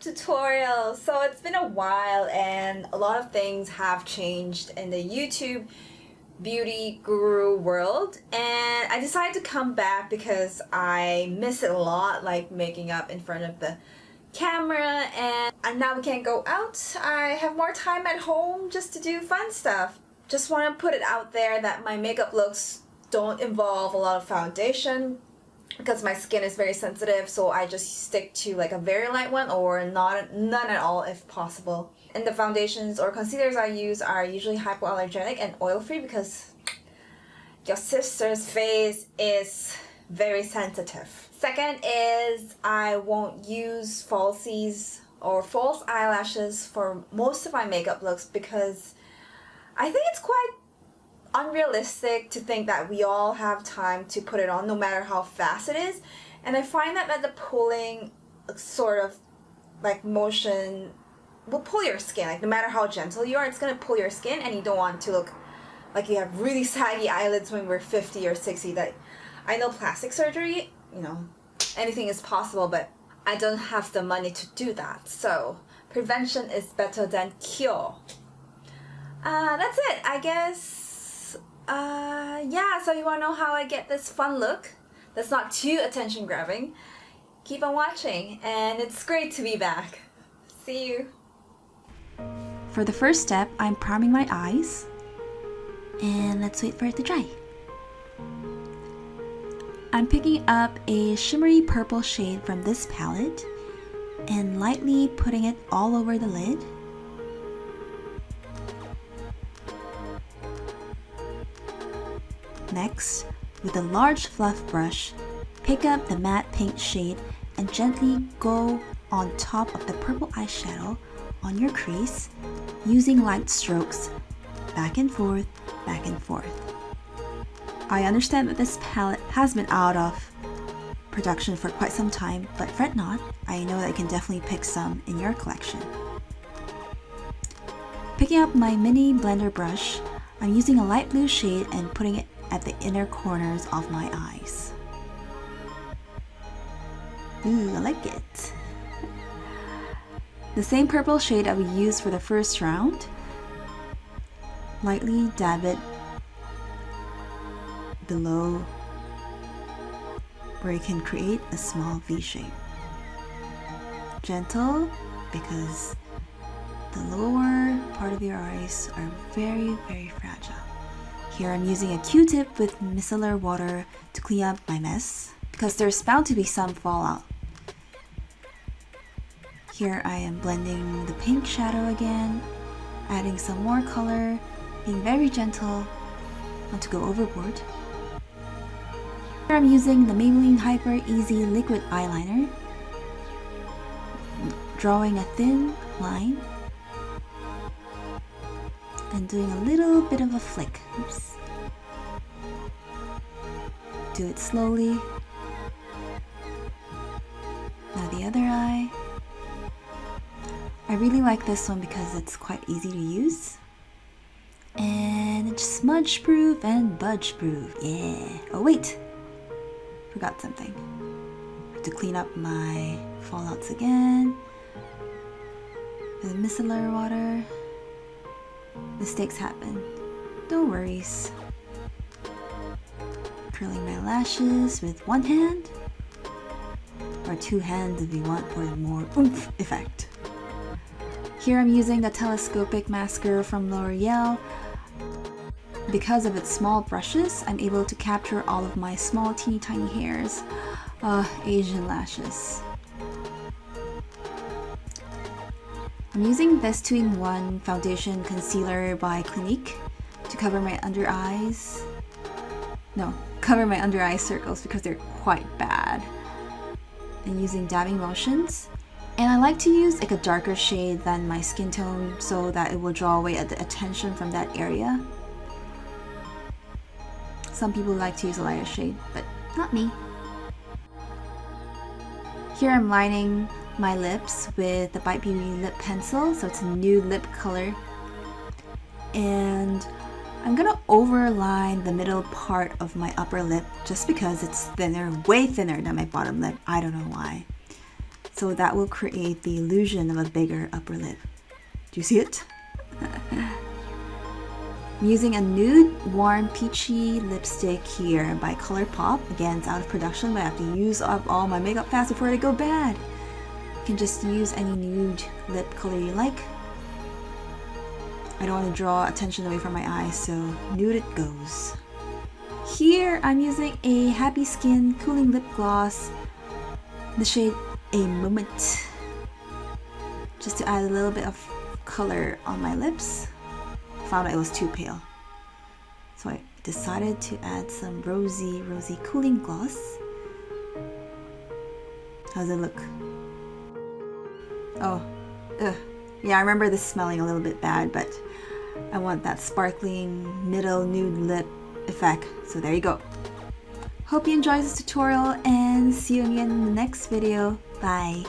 tutorial. So it's been a while and a lot of things have changed in the YouTube beauty guru world, and I decided to come back because I miss it a lot, like making up in front of the camera, and now we can't go out. I have more time at home just to do fun stuff. Just want to put it out there that my makeup looks don't involve a lot of foundation because my skin is very sensitive, so I just stick to like a very light one or none at all if possible. And the foundations or concealers I use are usually hypoallergenic and oil-free because your sister's face is very sensitive. Second is I won't use falsies or false eyelashes for most of my makeup looks because I think it's quite unrealistic to think that we all have time to put it on no matter how fast it is. And I find that the pulling sort of like motion will pull your skin. Like no matter how gentle you are, it's gonna pull your skin, and you don't want to look like you have really saggy eyelids when we're 50 or 60. That I know plastic surgery, you know, anything is possible, but I don't have the money to do that. So prevention is better than cure. That's it, I guess. Yeah, so you wanna know how I get this fun look that's not too attention grabbing? Keep on watching, and it's great to be back. See you. For the first step, I'm priming my eyes, and let's wait for it to dry. I'm picking up a shimmery purple shade from this palette and lightly putting it all over the lid. Next, with a large fluff brush, pick up the matte pink shade and gently go on top of the purple eyeshadow on your crease using light strokes, back and forth, back and forth. I understand that this palette has been out of production for quite some time, but fret not, I know that you can definitely pick some in your collection. Picking up my mini blender brush, I'm using a light blue shade and putting it at the inner corners of my eyes. Ooh, I like it. The same purple shade that we used for the first round, lightly dab it below where you can create a small V shape. Gentle, because the lower part of your eyes are very, very fragile. Here I'm using a Q-tip with micellar water to clean up my mess because there's bound to be some fallout. Here I am blending the pink shadow again, adding some more color, being very gentle, not to go overboard. Here I'm using the Maybelline Hyper Easy Liquid Eyeliner, drawing a thin line and doing a little bit of a flick. Oops. Do it slowly. Now the other eye. I really like this one because it's quite easy to use. And it's smudge proof and budge proof. Yeah. Oh wait, forgot something. I have to clean up my fallouts again with micellar water. Mistakes happen. No worries. Curling my lashes with one hand, or two hands if you want for a more oomph effect. Here I'm using the Telescopic Mascara from L'Oreal. Because of its small brushes, I'm able to capture all of my small teeny tiny hairs. Asian lashes. I'm using this 2-in-1 foundation concealer by Clinique to cover my under eyes. No, cover my under eye circles because they're quite bad. And using dabbing motions. And I like to use like a darker shade than my skin tone so that it will draw away the attention from that area. Some people like to use a lighter shade, but not me. Here I'm lining my lips with the Bite Beauty lip pencil, so it's a nude lip color. And I'm gonna overline the middle part of my upper lip just because it's thinner, way thinner than my bottom lip. I don't know why. So that will create the illusion of a bigger upper lip. Do you see it? I'm using a nude warm peachy lipstick here by Colourpop. Again, it's out of production, but I have to use up all my makeup fast before they go bad. You can just use any nude lip color you like. I don't want to draw attention away from my eyes, so nude it goes. Here, I'm using a Happy Skin Cooling Lip Gloss, the shade A Moment, just to add a little bit of color on my lips. Found out it was too pale, so I decided to add some rosy cooling gloss. How's it look? Oh, yeah, I remember this smelling a little bit bad, but I want that sparkling middle nude lip effect, so there you go. Hope you enjoyed this tutorial and see you again in the next video. Bye!